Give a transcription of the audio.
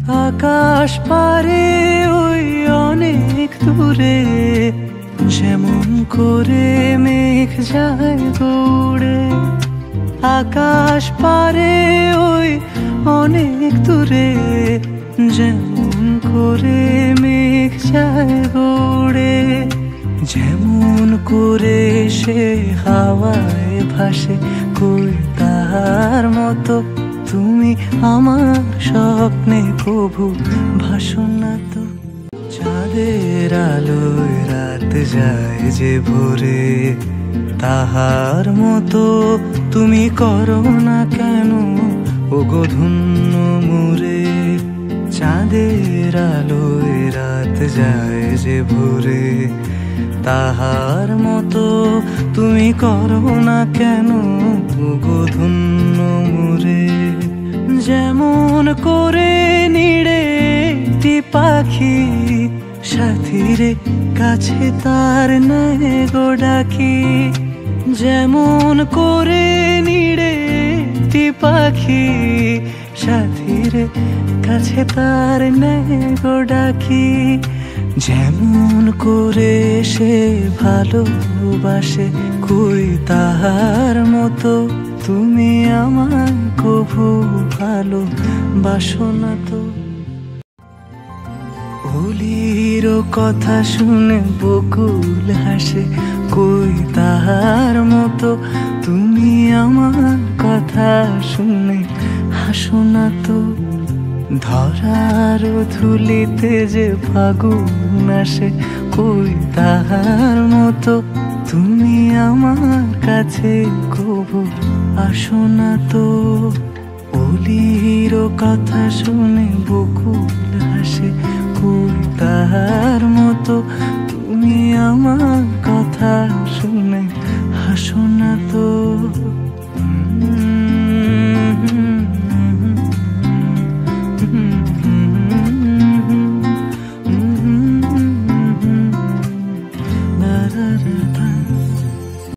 আকাশ পারে ওই অনেক দূরে, যেমন করে মেঘ যায় গৌড়ে। আকাশ পারে ওই অনেক দূরে, যেমন করে মেঘ যায় গৌড়ে। যেমন করে সে হাওয়ায় ভাসে, কই তার মতো তুমি আমার স্বপ্নে কভু ভাসো না তো। চাঁদের আলোয় রাত যায় যে ভোরে, তাহার মতো তুমি করো না কেন ওগো ধন্য মোরে। চাঁদের আলোয় রাত যায় যে ভোরে, তাহার মতো তুমি করো না কেন ওগো ধন্য মোরে। যেমন করে নিড়ে একটি পাখি, সাথীরে কাছে তার নেয় গো ডাকি। যেমন করে নিড়ে একটি পাখি, সাথীরে কাছে তার নেয় গো ডাকি। যেমন করে সে ভালোবাসে, কই তাহার মতো তুমি আমার কভু ভালোবাসো না তো। অলির কথা শুনে বকুল হাসে, কই তাহার মতো তুমি আমার কথা শুনে হাসো না তো। ধরার ধুলিতে যে ফাগুন আসে, কই তাহার মতো তুমি আমার কাছে কভু আসো না তো। অলির কথা শুনে বকুল হাসে, কই তাহার মতো তুমি আমার কথা শুনে হাসো না